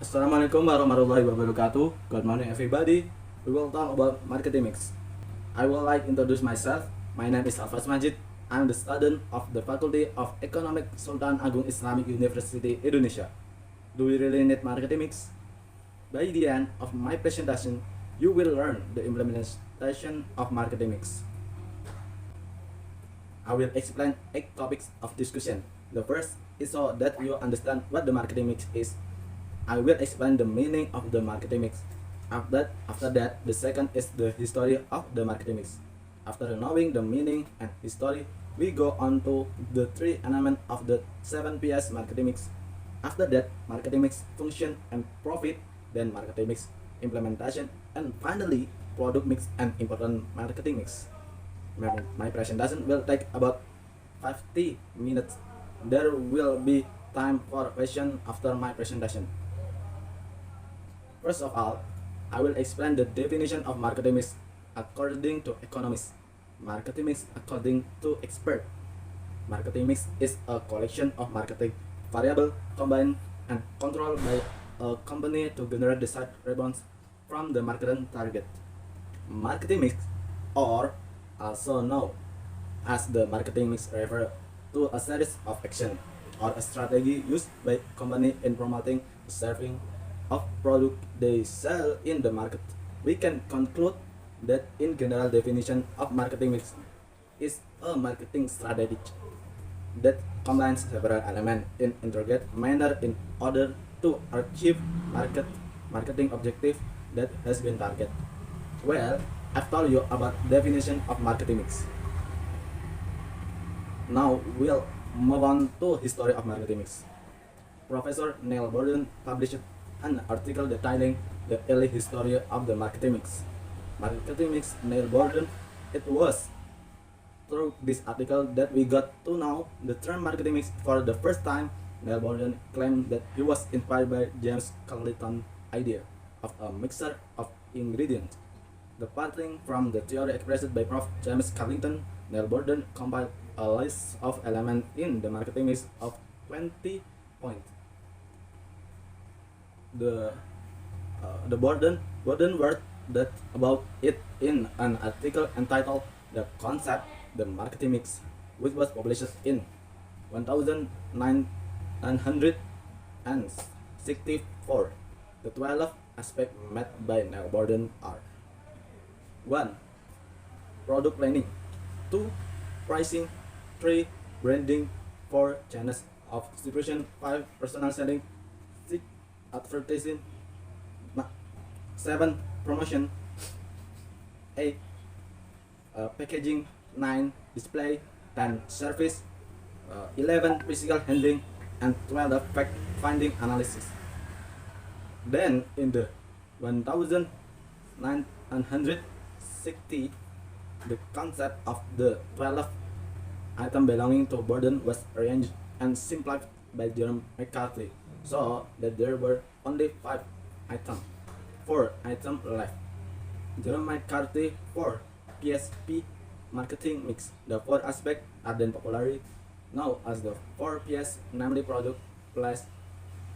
Assalamualaikum warahmatullahi wabarakatuh. Good morning, everybody. We will talk about marketing mix. I will introduce myself. My name is Alfaz Majid. I'm the student of the Faculty of Economic Sultan Agung Islamic University Indonesia. Do we really need marketing mix? By the end of my presentation, you will learn the implementation of marketing mix. I will explain 8 topics of discussion. The first is so that you understand what the marketing mix is. I will explain the meaning of the marketing mix. After that, the second is the history of the marketing mix. After knowing the meaning and history, we go on to the 3 elements of the 7Ps marketing mix. After that, marketing mix function and profit, then marketing mix implementation, and finally, product mix and important marketing mix. My presentation will take about 50 minutes. There will be time for question after my presentation. First of all, I will explain the definition of marketing mix according to economists. Marketing mix according to expert. Marketing mix is a collection of marketing variable combined and controlled by a company to generate desired response from the marketing target. Marketing mix, or also known as the marketing mix, refer to a series of action or a strategy used by company in promoting, serving of product they sell in the market. We can conclude that in general definition of marketing mix is a marketing strategy that combines several elements in integrated manner in order to achieve marketing objective that has been targeted. Well, I've told you about definition of marketing mix. Now we'll move on to history of marketing mix. Professor Neil Borden published an article detailing the early history of the marketing mix. Marketing mix Neil Borden. It was through this article that we got to know the term marketing mix for the first time. Neil Borden claimed that he was inspired by James Carleton's idea of a mixture of ingredients. Departing from the theory expressed by Prof. James Carleton, Neil Borden compiled a list of elements in the marketing mix of 20 points. The Borden wrote that about it in an article entitled "The Concept, the Marketing Mix," which was published in 1964. The 12 aspects made by Neil Borden are: 1. Product planning. 2. Pricing. 3. Branding. 4. Channels of distribution. 5. Personal selling. 6. Advertising. 7. Promotion. 8. Packaging. 9. Display. 10. Service. 11. Physical handling. And 12. Fact finding analysis. Then in the 1960, the concept of the 12 item belonging to Borden was arranged and simplified by Jerome McCarthy, so that there were only 5 items. 4 items left. Jerome McCarthy 4 PSP marketing mix. The 4 aspects are then popularly known as the 4 PS, namely product, place,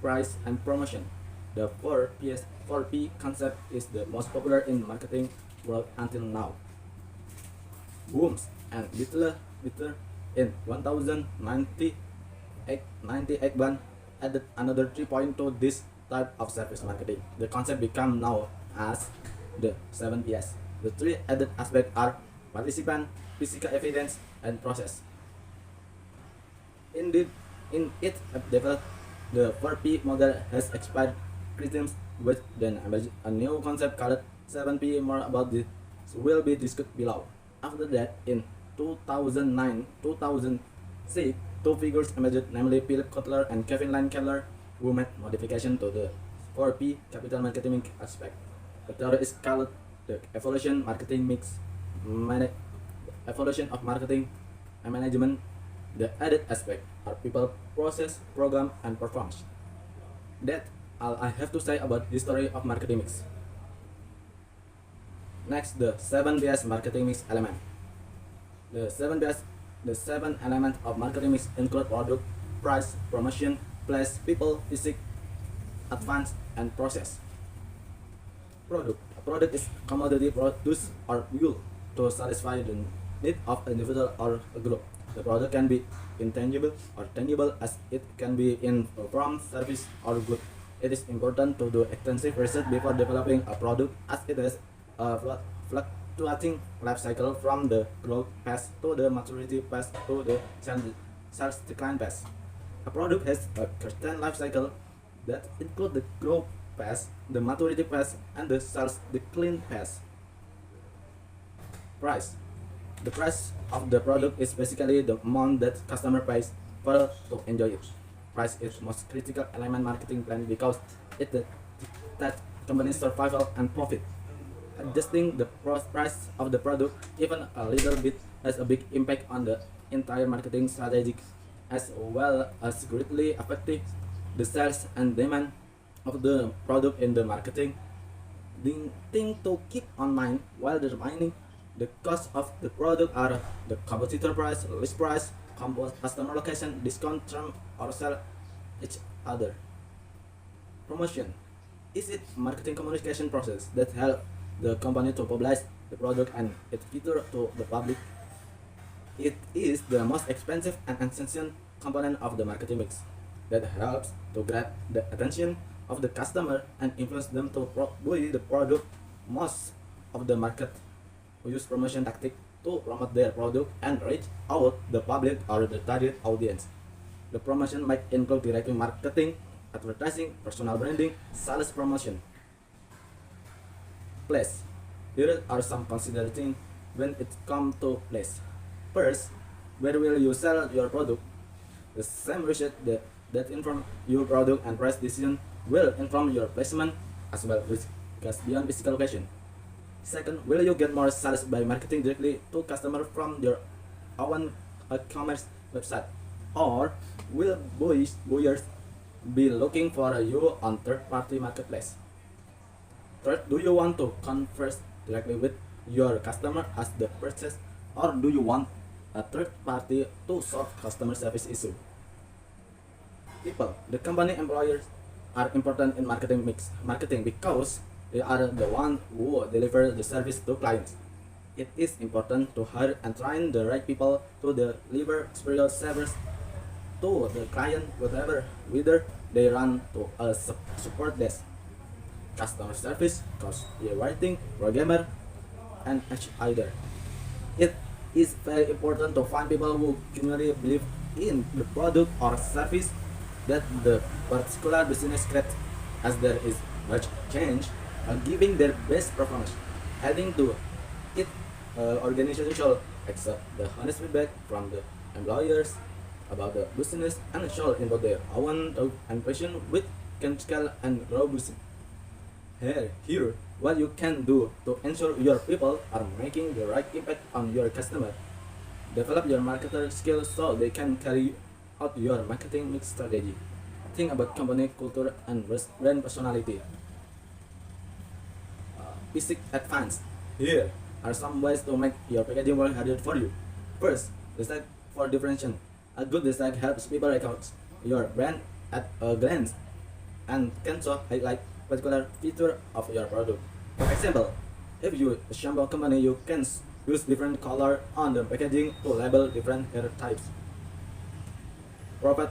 price, and promotion. The 4 PS 4P concept is the most popular in marketing world until now. Booms and Littler in 1998 added another 3 points to this type of service marketing. The concept became known as the 7Ps. The 3 added aspects are participant, physical evidence, and process. Indeed, in its development, the 4P model has expired criticisms with then emerged a new concept called 7P. More about this will be discussed below. After that, in 2009-2006, 2 figures emerged, namely Philip Kotler and Kevin Lane Keller, who made modification to the 4P capital marketing aspect. The theory is called the evolution marketing mix, evolution of marketing and management. The added aspect are people, process, program, and performance. That's all I have to say about history of marketing mix. Next, the 7Ps marketing mix element. The 7 elements of marketing mix include product, price, promotion, place, people, physics, advanced and processed. Product. A product is commodity produced or used to satisfy the need of an individual or a group. The product can be intangible or tangible as it can be in a form, service, or good. It is important to do extensive research before developing a product as it has a fluctuating life cycle from the growth phase to the maturity phase to the sales decline phase. A product has a certain life cycle that include the growth phase, the maturity phase, and the sales decline phase. Price. The price of the product is basically the amount that customer pays for to enjoy it. Price is most critical element marketing plan because it that company's survival and profit. Adjusting the price of the product even a little bit has a big impact on the entire marketing strategy as well as greatly affecting the sales and demand of the product in the marketing. The thing to keep on mind while determining the cost of the product are the competitor price, list price, customer location, discount term, or sell each other. Promotion is it marketing communication process that help the company to publish the product and its feature to the public. It is the most expensive and essential component of the marketing mix that helps to grab the attention of the customer and influence them to buy the product. Most of the market use promotion tactic to promote their product and reach out the public or the target audience. The promotion might include direct marketing, advertising, personal branding, sales promotion. Place. Here are some considerations when it comes to place. First, where will you sell your product? The same research that inform your product and price decision will inform your placement as well, which goes beyond physical location. Second, will you get more sales by marketing directly to customers from your own e-commerce website? Or will buyers be looking for you on third-party marketplace? Third, do you want to converse directly with your customer as the purchase, or do you want a third party to solve customer service issue? People, the company employers are important in marketing because they are the ones who deliver the service to clients. It is important to hire and train the right people to deliver superior service to the client, whether they run to a support desk, customer service, copywriting, programmer, and either. It is very important to find people who genuinely believe in the product or service that the particular business creates, as there is much change and giving their best performance. Adding to it, organization should accept the honest feedback from the employers about the business and should input their own impression which can scale and grow business. Here, what you can do to ensure your people are making the right impact on your customer. Develop your marketer skills so they can carry out your marketing mix strategy. Think about company culture and brand personality. Basic advance. Here are some ways to make your packaging work harder for you. First, design for differentiation. A good design helps people recognize your brand at a glance and can so highlight particular feature of your product. For example, if you a shampoo company, you can use different color on the packaging to label different hair types. Provide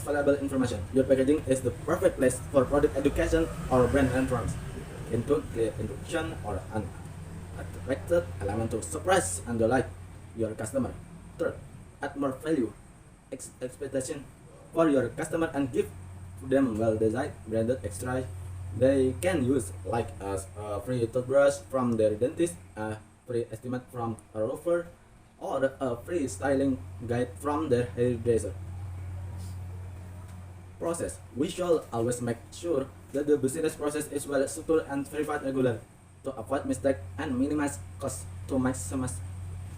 valuable information. Your packaging is the perfect place for product education or brand entrance. Include the introduction or an attractive element to surprise and delight your customer. Third, add more value, expectation for your customer and give them well-designed branded extra they can use, like a free toothbrush from their dentist, a free estimate from a roofer, or a free styling guide from their hairdresser. Process. We should always make sure that the business process is well structured and verified regularly to avoid mistakes and minimize costs. To maximize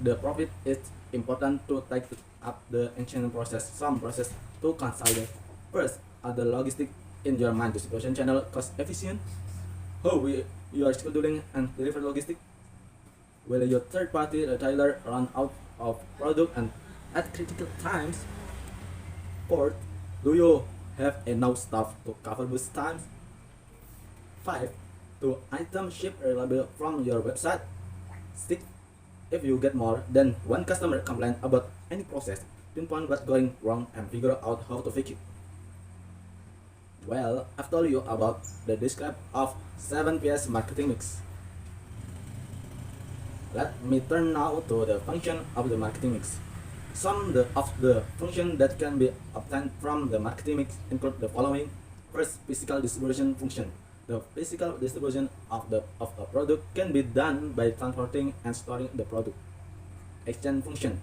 the profit, it's important to take up the ancient process. Some process to consider. First, are the logistics in your mind distribution channel cost efficient? How you are scheduling and deliver logistic? Will your third party retailer run out of product and at critical times? Fourth, do you have enough staff to cover bus times. 5. Do items ship reliable from your website? 6. If you get more than one customer complaint about any process, pinpoint what's going wrong and figure out how to fix it. Well, I've told you about the describe of 7 Ps marketing mix. Let me turn now to the function of the marketing mix. Some of the functions that can be obtained from the marketing mix include the following. First, physical distribution function. The physical distribution of a product can be done by transporting and storing the product. Exchange function.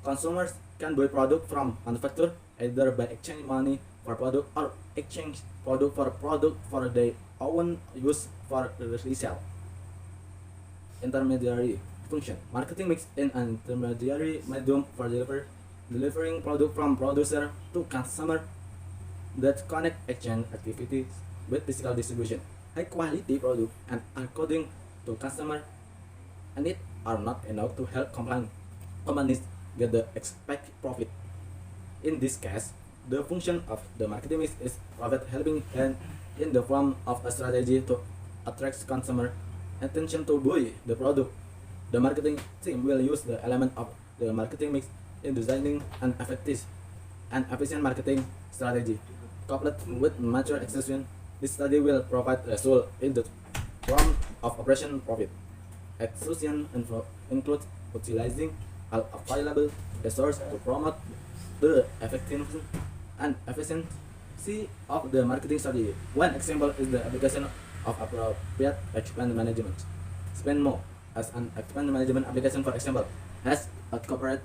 Consumers can buy product from manufacturer either by exchange money for product or exchange product for their own use for resale. Intermediary function. Marketing mix in an intermediary medium for delivering product from producer to consumer that connect exchange activities with physical distribution. High quality product and according to customer and it are not enough to help companies get the expected profit. In this case, the function of the marketing mix is profit helping hand in the form of a strategy to attract consumer attention to buy the product. The marketing team will use the element of the marketing mix in designing an effective and efficient marketing strategy. Coupled with mature execution, this study will provide result in the form of operation profit. Execution includes utilizing all available resources to promote the effectiveness and efficiency of the marketing strategy. One example is the application of appropriate expense management. Spendmo, as an expense management application, for example, has a corporate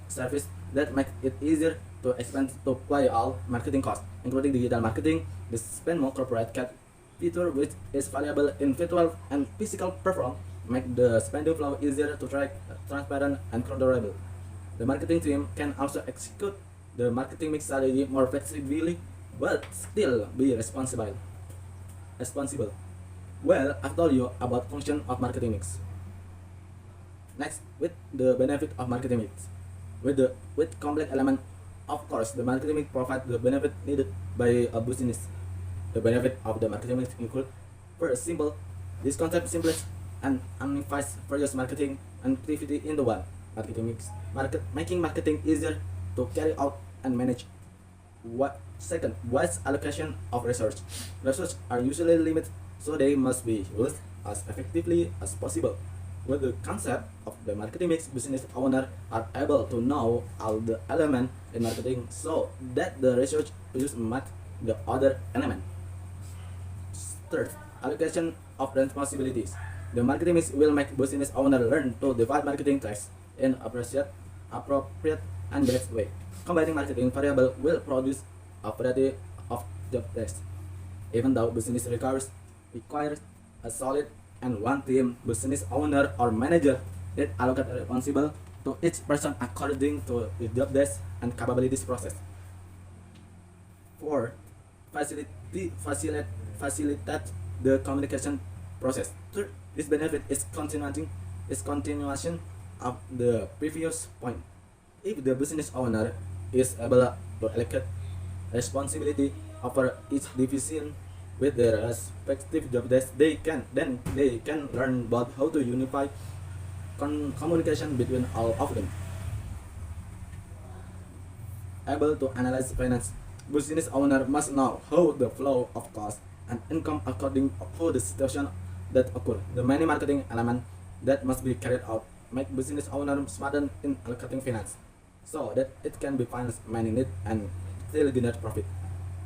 service that makes it easier to expand to apply all marketing costs, including digital marketing. The Spendmo corporate cat feature, which is valuable in virtual and physical performance, make the spending flow easier to track, transparent, and controllable. The marketing team can also execute the marketing mix strategy more flexibly, but still be responsible. Well, I've told you about function of marketing mix. Next, with the benefit of marketing mix. With complex element, of course, the marketing mix provides the benefit needed by a business. The benefit of the marketing mix include: first, simple. This concept simplifies and unifies various marketing activity into one. Marketing mix, making marketing easier to carry out and manage. Second, wise allocation of resources. Resources are usually limited, so they must be used as effectively as possible. With the concept of the marketing mix, business owners are able to know all the elements in marketing so that the research used match the other element. Third, allocation of responsibilities. The marketing mix will make business owners learn to divide marketing tasks in appropriate and best way. Combining marketing variable will produce a variety of job tasks. Even though business requires a solid and one team, business owner or manager that allocate responsible to each person according to the job desk and capabilities process. 4. Facilitate the communication process. Third, this benefit is continuation of the previous point. If the business owner is able to allocate responsibility over each division with their respective job desk, they can learn about how to unify communication between all of them. Able to analyze finance. Business owner must know how the flow of cost and income according to the situation that occur. The many marketing elements that must be carried out make business owner smarter in allocating finance, so that it can be finance many need and still generate profit.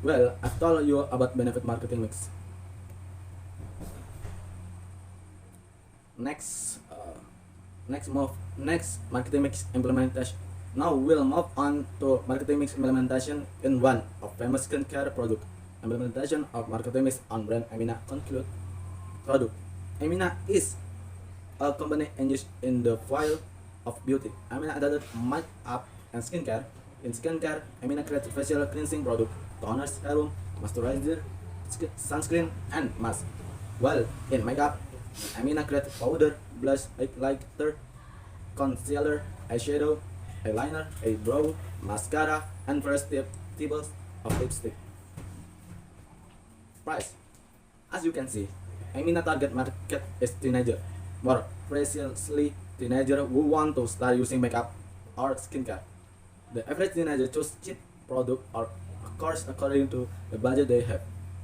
Well, I've told you about benefit marketing mix. Next marketing mix implementation. Now we'll move on to marketing mix implementation in one of famous skincare product. Implementation of marketing mix on brand Amina conclude product. Amina is a company engaged in the field of beauty. Amina added makeup and skincare. In skincare, Amina creates facial cleansing product, toner, serum, moisturizer, sunscreen, and mask. While in makeup, Amina creates powder, blush, highlighter, concealer, eyeshadow, eyeliner, eyebrow, mascara, and various tips of lipstick. Price. As you can see, Amina target market is teenager, more precisely teenager who want to start using makeup or skincare. The average teenager choose cheap product or course according to the budget they have.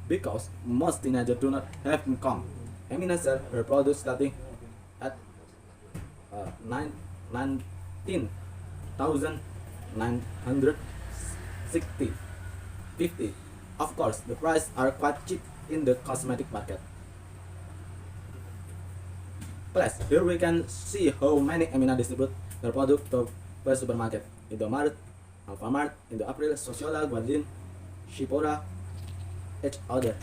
Because most teenagers do not have income, Amina sell her products starting at 19,960 50. Of course, the prices are quite cheap in the cosmetic market. Plus, here we can see how many Amina distribute their product to per supermarket. Indomaret, Alfamart, Indoapril, Sociala, Guardian, Shipora, each other.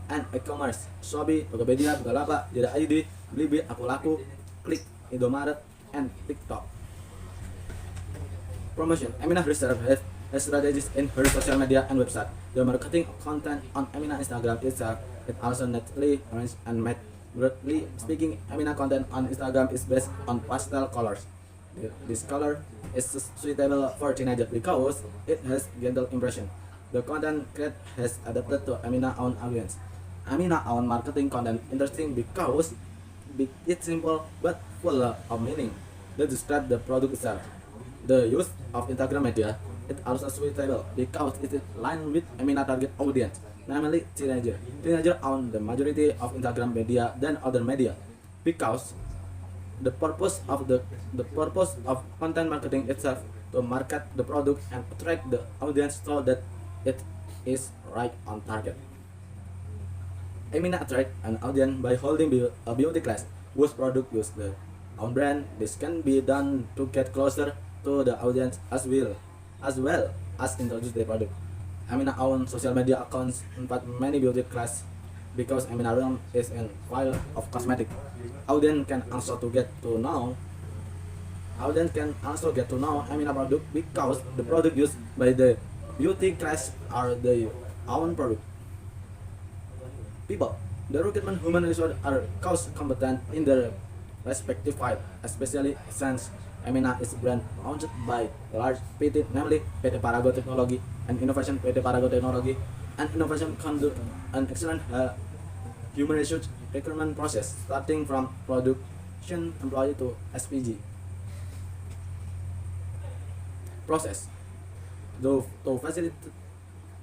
And e-commerce, Shopee, Tokopedia, Bukalapak, Jeda ID, Blibli, Akulaku, Klik, Indomaret, and TikTok. Promotion. Amina Reserve has strategies in her social media and website. The marketing content on Amina Instagram itself is also neatly arranged and made. Broadly speaking, Amina content on Instagram is based on pastel colors. This color is suitable for teenagers because it has gentle impression. The content created has adapted to Amina own audience. Amina own marketing content interesting because it's simple but full of meaning that describe the product itself. The use of Instagram media is also suitable because it is aligned with Amina target audience, namely teenager. Teenager own the majority of Instagram media than other media because the purpose of content marketing itself to market the product and attract the audience so that it is right on target. Amina attract an audience by holding a beauty class whose product use the own brand. This can be done to get closer to the audience as well as introduce the product. Amina own social media accounts invite many beauty class because Amina realm is in file of cosmetic. Audience can also get to know Amina product because the product used by the beauty class are the own product. People. The recruitment human resource are cost competent in their respective field, especially since Amina is brand owned by large PT, namely PT Parago Technology and Innovation PT Parago Technology, and innovation conduct an excellent human resource recruitment process starting from production employee to SPG. Process. To facilitate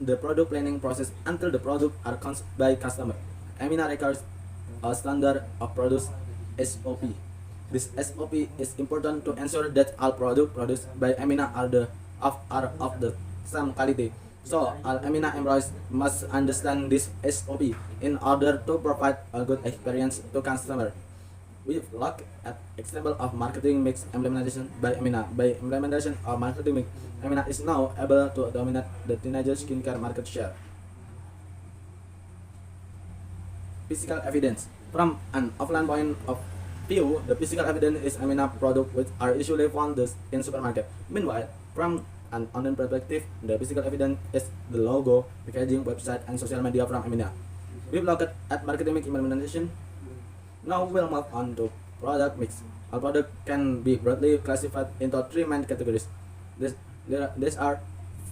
the product planning process until the product are consumed by customer, Amina requires a standard of product SOP. This SOP is important to ensure that all products produced by Amina are of the same quality. So all Amina employees must understand this SOP in order to provide a good experience to customer. We've looked at example of marketing mix implementation by Amina. By implementation of marketing mix, Amina is now able to dominate the teenager skincare market share. Physical evidence. From an offline point of view, the physical evidence is Amina products which are usually found in supermarket. Meanwhile, from an online perspective, the physical evidence is the logo, packaging, website, and social media from Amina. We've looked at marketing mix implementation. Now we'll move on to product mix. Our product can be broadly classified into three main categories. These are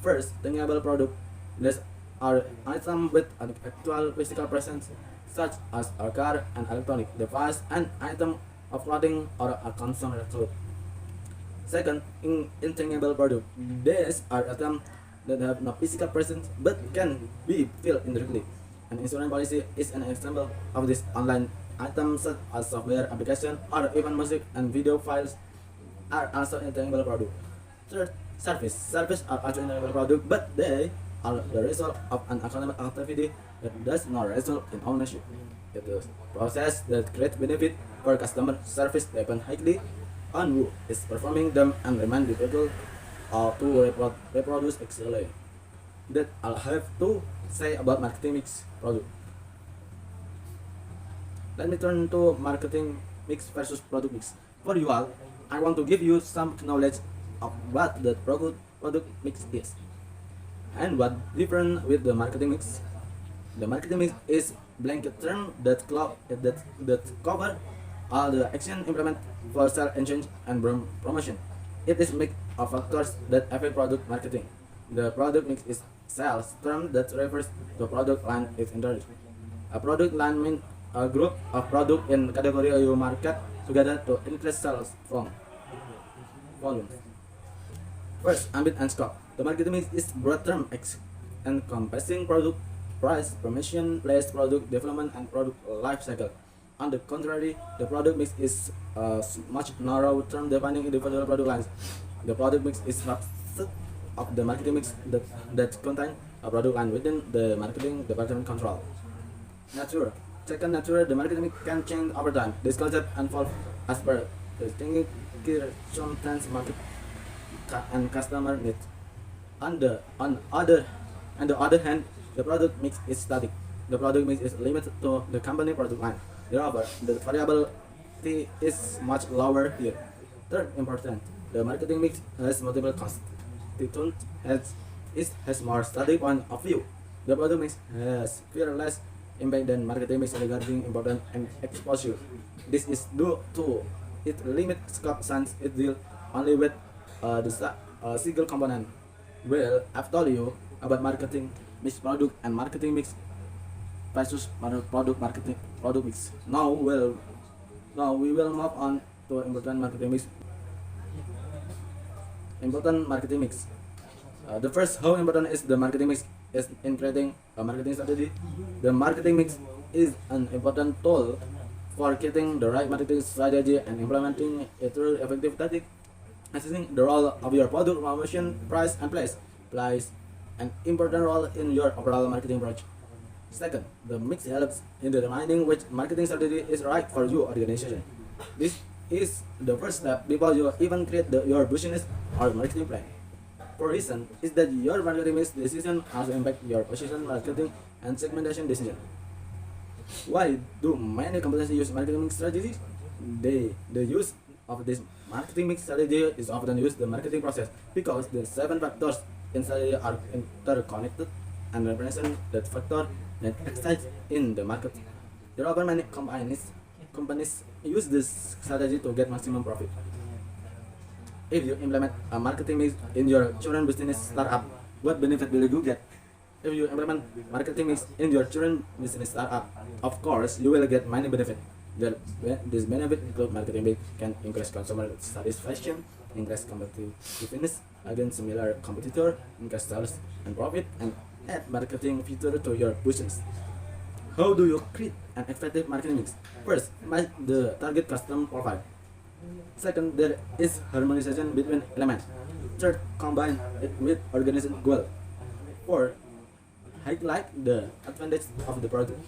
first, tangible product. These are items with an actual physical presence, such as a car, an electronic device, an item of clothing, or a consumer good. Second, intangible product. These are items that have no physical presence but can be felt indirectly. An insurance policy is an example of this. Online items such as software application or even music and video files are also intangible product. Third, service. Service are also intangible product, but they are the result of an economic activity that does not result in ownership. It is process that creates benefit for customer. Service depend highly on who is performing them and remain difficult to reproduce excellently. That I'll have to say about marketing mix product. Let me turn to marketing mix versus product mix. For you all, I want to give you some knowledge of what the product mix is and what different with the marketing mix. The marketing mix is blanket term that cover all the action implement for sale exchange and promotion. It is mix of factors that affect product marketing. The product mix is sales term that refers to product line is introduced. A product line means a group of product in category you market together to increase sales from volume. First, ambit and scope. The marketing mix is broad term encompassing product, price, promotion, place, product development, and product life cycle. On the contrary, the product mix is a much narrower term defining individual product lines. The product mix is subset of the marketing mix that contain a product line within the marketing department control. Nature. Second, nature, the marketing mix can change over time. This concept unfolds as per the thinking sometimes market and customer needs. On the other hand, the product mix is static. The product mix is limited to the company product line. Therefore, the variability is much lower here. Third, important, the marketing mix has multiple constituents as it has more static point of view. The product mix has far less impact than marketing mix regarding importance and exposure. This is due to its limited scope since it deals only with single component. Well, I've told you about marketing mix product and marketing mix versus product mix. Now we will move on to important marketing mix. Important marketing mix. The first, how important is the marketing mix is in creating a marketing strategy? The marketing mix is an important tool for creating the right marketing strategy and implementing a through effective tactic. Assessing the role of your product, promotion, price, and place plays an important role in your overall marketing approach. Second, the mix helps in determining which marketing strategy is right for your organization. This is the first step before you even create your business or marketing plan. For reason is that your marketing mix decision also impact your position, marketing, and segmentation decision. Why do many companies use marketing mix strategies? The use of this marketing mix strategy is often used in the marketing process because the 7 factors in strategy are interconnected and represent that factor that excites in the market. There are many companies use this strategy to get maximum profit. If you implement a marketing mix in your children business startup, what benefit will you get? If you implement marketing mix in your children business startup, of course you will get many benefits. This benefit include marketing mix can increase consumer satisfaction, increase competitiveness against similar competitor, increase sales and profit, and add marketing feature to your business. How do you create an effective marketing mix? First, match the target customer profile. Second, there is harmonization between elements. Third, combine it with organization goal. Fourth, highlight the advantage of the product.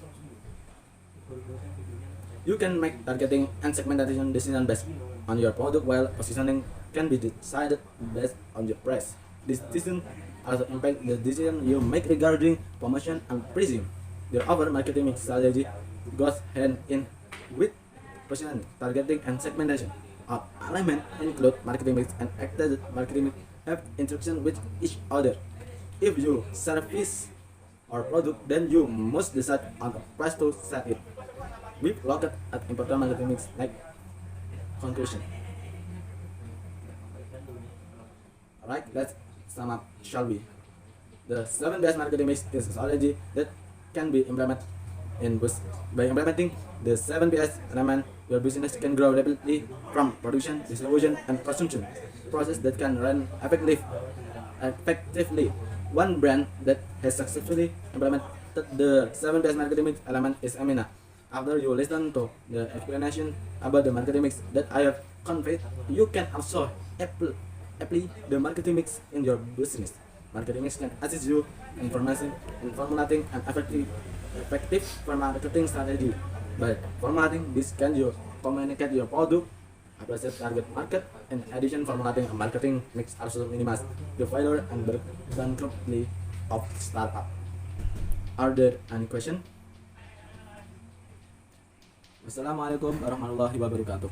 You can make targeting and segmentation decision based on your product, while positioning can be decided based on your price. This decision also impact the decision you make regarding promotion and pricing. The other marketing mix strategy goes hand in with positioning, targeting, and segmentation. Our element include marketing mix and active marketing mix have interaction with each other. If you service or product, then you must decide on the price to set it. We've looked at important marketing mix like conclusion. Alright, let's sum up, shall we? The 7 best marketing mix is a strategy that can be implemented in business. By implementing the 7 best elements, your business can grow rapidly from production, distribution, and consumption. Process that can run effectively. One brand that has successfully implemented the 7 best marketing mix element is Amina. After you listen to the explanation about the marketing mix that I have conveyed, you can also apply the marketing mix in your business. Marketing mix can assist you in formulating an effective marketing strategy. By formatting this, can you communicate your product, address target market. In addition, formulating a marketing mix also minimize the failure and bankruptcy of startup. Are there any questions? Wassalamualaikum warahmatullahi wabarakatuh.